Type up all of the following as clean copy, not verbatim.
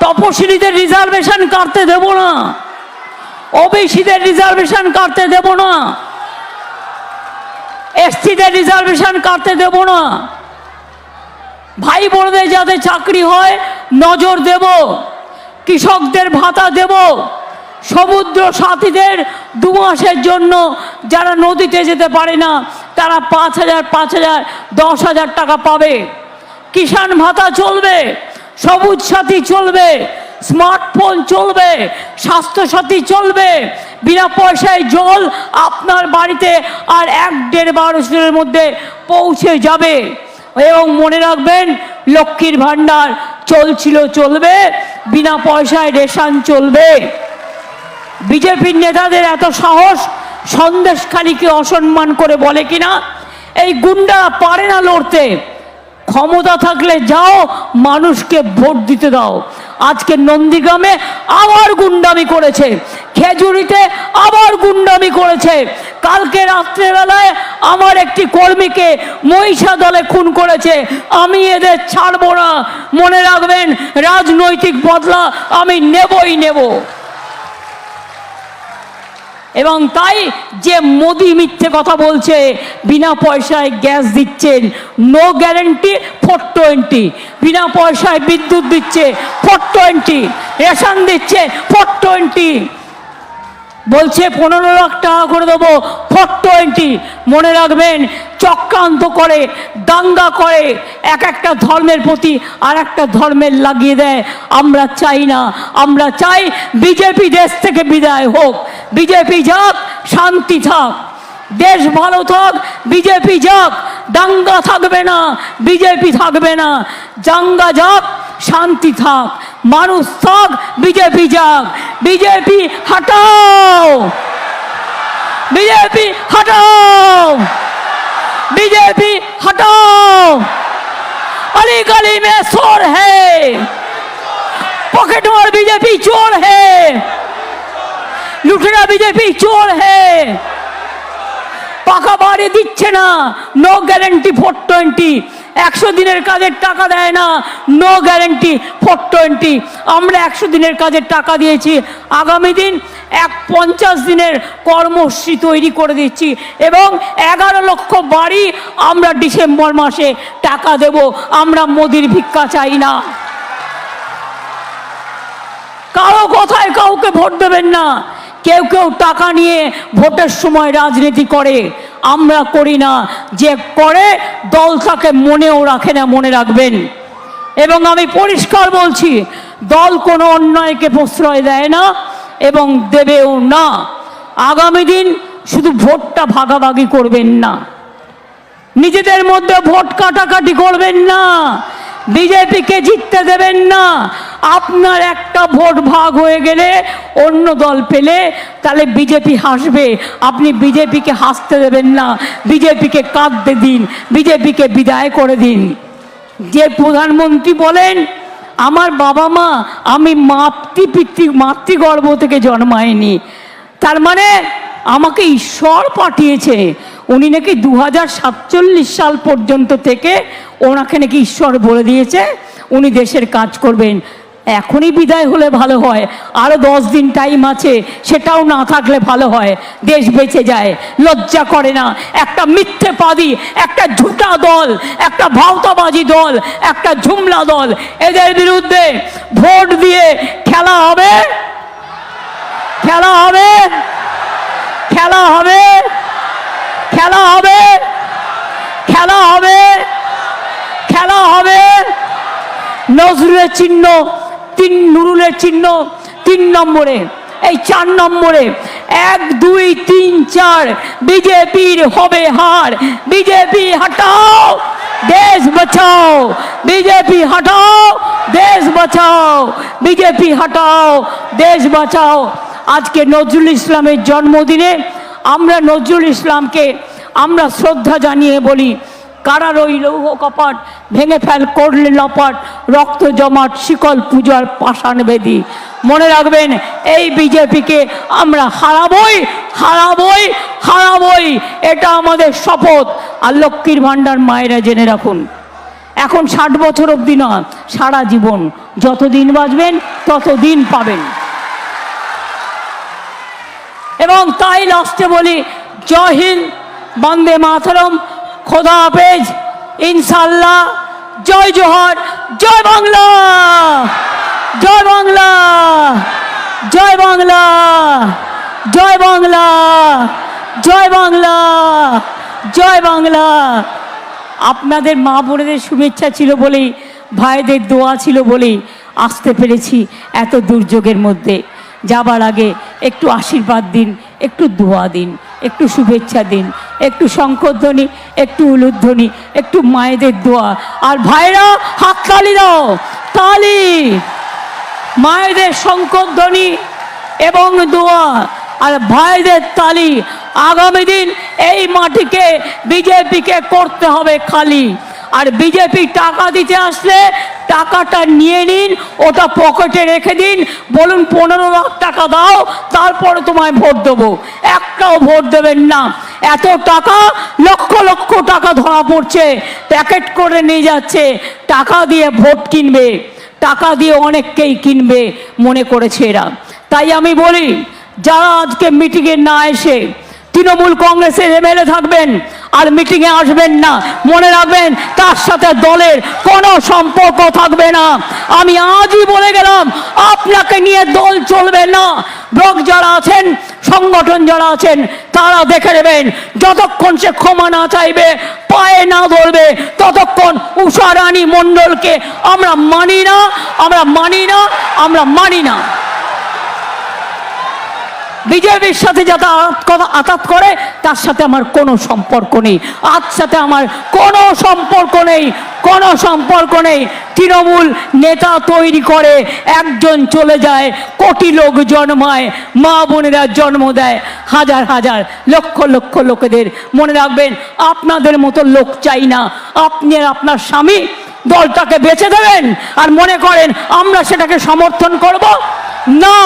তপশিলীদের reservation কাটতে দেব না, ওবিসিদের reservation কাটতে দেব না, এসটিদের রিজার্ভেশন কাটতে দেব না। ভাই বোনদের যাতে চাকরি হয় নজর দেব, কৃষকদের ভাতা দেব, সমুদ্র সাথীদের 2 মাসের জন্য যারা নদীতে যেতে পারে না তারা 5,000, 5,000, 10,000 টাকা পাবে। কিষাণ ভাতা চলবে, সবুজ সাথী চলবে, স্মার্টফোন চলবে, স্বাস্থ্যসাথী চলবে, বিনা পয়সায় জল আপনার বাড়িতে আর 1-1.5 বছরের মধ্যে পৌঁছে যাবে। এবং মনে রাখবেন, লক্ষ্মীর ভাণ্ডার চলছিল, চলবে, বিনা পয়সায় রেশন চলবে। বিজেপির নেতাদের এত সাহস সন্দেশখালীকে অসম্মান করে বলে কিনা, এই গুন্ডা পারে না লড়তে, ক্ষমতা থাকলে যাও মানুষকে ভোট দিতে দাও। আজকে নন্দীগ্রামে আবার গুন্ডামি করেছে, খেজুরিতে আবার গুন্ডামি করেছে, কালকে রাত্রেবেলায় আমার একটি কর্মীকে মহিষা দলে খুন করেছে। আমি এদের ছাড়বো না, মনে রাখবেন রাজনৈতিক বদলা আমি নেবই নেব। এবং তাই যে মোদি মিথ্যে কথা বলছে, বিনা পয়সায় গ্যাস দিচ্ছেন, নো গ্যারেন্টি 420, বিনা পয়সায় বিদ্যুৎ দিচ্ছে 420, রেশন দিচ্ছে 420, বলছে 15 লাখ টাকা করে দেবো 420। মনে রাখবেন চক্রান্ত করে, দাঙ্গা করে, একটা ধর্মের প্রতি আর একটা ধর্মের লাগিয়ে দেয়। আমরা চাই না, আমরা চাই বিজেপি দেশ থেকে বিদায় হোক, বিজেপি যাক, শান্তি থাক, দেশ ভালো থাক, বিজেপি যাক, দাঙ্গা থাকবে না, বিজেপি থাকবে না, দাঙ্গা যাক, শান্তি থাক, মানুষ থাক, বিজেপি যাক। বিজেপি হটাও, বিজেপি হটাও, बीजेपी हटाओ, अली गली में शोर है, पॉकेट मार बीजेपी चोर है, लुटेरा बीजेपी चोर है, পাকা বাড়ি দিচ্ছে না, নো গ্যারেন্টি 420, 100 দিনের কাজের টাকা দেয় না, নো গ্যারেন্টি 420। আমরা 100 দিনের কাজের টাকা দিয়েছি, আগামী দিন 50 দিনের কর্মসূচি তৈরি করে দিচ্ছি এবং 11 লক্ষ বাড়ি আমরা ডিসেম্বর মাসে টাকা দেব। আমরা মোদির ভিক্ষা চাই না, কারো কথায় কাউকে ভোট দেবেন না। কেউ কেউ টাকা নিয়ে ভোটের সময় রাজনীতি করে, আমরা করি না, যে করে দল তাকে মনেও রাখে না, মনে রাখবেন। এবং আমি পরিষ্কার বলছি, দল কোনো অন্যায়কে প্রশ্রয় দেয় না এবং দেবেও না। আগামী দিন শুধু ভোটটা ভাগাভাগি করবেন না, নিজেদের মধ্যে ভোট কাটাকাটি করবেন না, বিজেপিকে জিততে দেবেন না। আপনার একটা ভোট ভাগ হয়ে গেলে অন্য দল পেলে তাহলে বিজেপি হাসবে, আপনি বিজেপিকে হাসতে দেবেন না, বিজেপিকে কাঁদতে দিন, বিজেপিকে বিদায় করে দিন। যে প্রধানমন্ত্রী বলেন আমার বাবা মা, আমি মাতৃগর্ভ থেকে জন্মায়নি, তার মানে আমাকে ঈশ্বর পাঠিয়েছে। উনি নাকি 2047 সাল পর্যন্ত থেকে ওনাকে নাকি ঈশ্বর বলে দিয়েছে উনি দেশের কাজ করবেন। এখনই বিদায় হলে ভালো হয়, আরো 10 দিন টাইম আছে, সেটাও না থাকলে ভালো হয়, দেশ বেঁচে যায়। লজ্জা করে না একটা মিথ্যেবাদী, একটা ঝুটা দল, একটা ভাওতাবাজি দল, একটা ঝুমলা দল, এদের বিরুদ্ধে ভোট দিয়ে খেলা হবে, খেলা হবে, খেলা হবে, খেলা হবে, খেলা হবে, খেলা হবে। নজরুলের চিহ্ন 3, নুরুলের চিহ্ন 3 নম্বরে, এই 4 নম্বরে 1, 2, 3, 4 বিজেপির হবে হার। বিজেপি হটাও, দেশ বাঁচাও, বিজেপি হটাও, দেশ বাঁচাও, বিজেপি হটাও, দেশ বাঁচাও। আজকে নজরুল ইসলামের জন্মদিনে আমরা নজরুল ইসলামকে আমরা শ্রদ্ধা জানিয়ে বলি, কারার ওই লৌহ কপাট ভেঙে ফেল করলে লপাট, রক্ত জমাট শিকল পূজার পাষাণ বেদি। মনে রাখবেন এই বিজেপিকে আমরা হারাবই, হারাবই, হারাবই, এটা আমাদের শপথ। আর লক্ষ্মীর ভাণ্ডার মায়েরা জেনে রাখুন, এখন 60 বছর অবধি না, সারা জীবন যতদিন বাঁচবেন ততদিন পাবেন। এবং তাই লাস্টে বলি, জয় হিন্দ, বন্দে মাতরম, খোদা হাফেজ, ইনশাল্লাহ, জয় জোহর, জয় বাংলা, জয় বাংলা, জয় বাংলা, জয় বাংলা, জয় বাংলা, জয় বাংলা। আপনাদের মা বোনেদের শুভেচ্ছা ছিল বলেই, ভাইদের দোয়া ছিল বলেই আসতে পেরেছি এত দুর্যোগের মধ্যে। যাবার আগে একটু আশীর্বাদ দিন, একটু দোয়া দিন, একটু শুভেচ্ছা দিন, একটু শঙ্খধ্বনি, একটু উলুধ্বনি, একটু মায়েদের দোয়া। আর ভাইরা হাততালি দাও, তালি, মায়েদের শঙ্খধ্বনি এবং দোয়া আর ভাইদের তালি। আগামী দিন এই মাটিকে বিজেপিকে করতে হবে খালি। আর বিজেপি টাকা দিতে আসলে টাকাটা নিয়ে নিন, ওটা পকেটে রেখে দিন, বলুন 15 লাখ টাকা দাও, তারপরে তোমায় ভোট দেবো। একটাও ভোট দেবেন না। এত টাকা, লক্ষ লক্ষ টাকা ধরা পড়ছে, প্যাকেট করে নিয়ে যাচ্ছে, টাকা দিয়ে ভোট কিনবে, টাকা দিয়ে অনেককেই কিনবে মনে করেছে এরা। তাই আমি বলি, যারা আজকে মিটিংয়ে না এসে তৃণমূল কংগ্রেসের এমএলএ থাকবেন আর মিটিংয়ে আসবেন না, মনে রাখবেন তার সাথে দলের কোনো সম্পর্ক থাকবে না। আমি আজই বলে গেলাম, আপনাকে নিয়ে দল চলবে না। ব্লক যারা আছেন, সংগঠন যারা আছেন, তারা দেখে নেবেন, যতক্ষণ সে ক্ষমা না চাইবে, পায়ে না ধরবে, ততক্ষণ উষা রানী মণ্ডলকে আমরা মানি না, আমরা মানি না, আমরা মানি না। বিজেপির সাথে যারা আঘাত করে তার সাথে আমার কোনো সম্পর্ক নেই, আজ সাথে আমার কোনো সম্পর্ক নেই, কোনো সম্পর্ক নেই। তৃণমূল নেতা তৈরি করে, একজন চলে যায়, কোটি লোক জন্মায়, মা বোনেরা জন্ম দেয় হাজার হাজার লক্ষ লক্ষ লোকেদের। মনে রাখবেন, আপনাদের মতো লোক চাই না। আপনি আর আপনার স্বামী দলটাকে বেছে দেবেন আর মনে করেন আমরা সেটাকে সমর্থন করব না।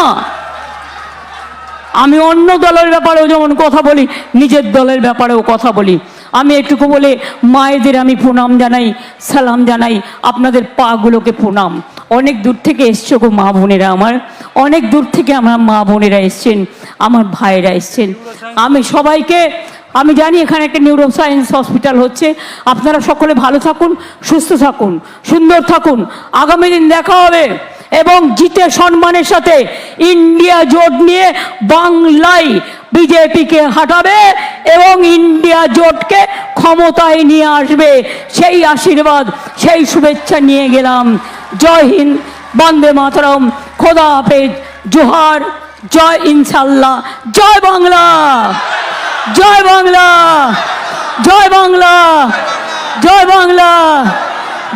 আমি অন্য দলের ব্যাপারেও যেমন কথা বলি, নিজের দলের ব্যাপারেও কথা বলি। আমি এটুকু বলে মায়েদের আমি প্রণাম জানাই, সালাম জানাই, আপনাদের পাগুলোকে প্রণাম। অনেক দূর থেকে এসছো গো মা বোনেরা আমার, অনেক দূর থেকে আমার মা বোনেরা এসছেন, আমার ভাইয়েরা এসছেন। আমি সবাইকে, আমি জানি এখানে একটা নিউরো সায়েন্স হসপিটাল হচ্ছে, আপনারা সকলে ভালো থাকুন, সুস্থ থাকুন, সুন্দর থাকুন। আগামী দিন দেখা হবে এবং জিতে সম্মানের সাথে ইন্ডিয়া জোট নিয়ে বাংলায় বিজেপিকে হাঁটাবে এবং ইন্ডিয়া জোটকে ক্ষমতায় নিয়ে আসবে। সেই আশীর্বাদ, সেই শুভেচ্ছা নিয়ে গেলাম। জয় হিন্দ, বন্দে মাতরম, খোদা হাফেজ, জোহার, জয় ইনশাল্লাহ, জয় বাংলা, জয় বাংলা, জয় বাংলা, জয় বাংলা,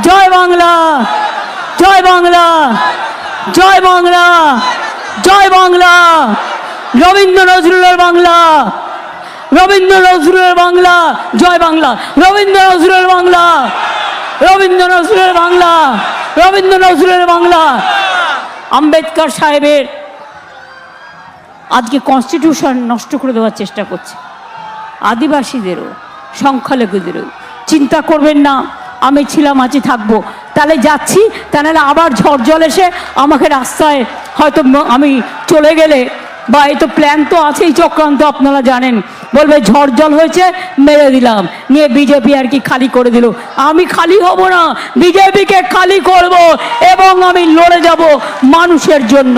জয় বাংলা, জয় বাংলা, জয় বাংলা, জয় বাংলা। রবীন্দ্র নজরুলের বাংলা, রবীন্দ্র নজরুলের বাংলা, জয় বাংলা, রবীন্দ্র নজরুলের বাংলা, রবীন্দ্র নজরুলের বাংলা, রবীন্দ্র নজরুলের বাংলা। আম্বেদকর সাহেবের আজকে কনস্টিটিউশন নষ্ট করে দেওয়ার চেষ্টা করছে, আদিবাসীদেরও, সংখ্যালঘুদেরও। চিন্তা করবেন না, আমি ছিলাম, আছি, থাকবো। তাহলে যাচ্ছি, তাহলে আবার ঝড় জল এসে আমাকে রাস্তায় হয়তো আমি চলে গেলে, বা এই তো প্ল্যান তো আছেই, চক্রান্ত আপনারা জানেন, বলবে ঝড় জল হয়েছে মেরে দিলাম, নিয়ে বিজেপি আর কি খালি করে দিল। আমি খালি হব না, বিজেপিকে খালি করব এবং আমি লড়ে যাব মানুষের জন্য।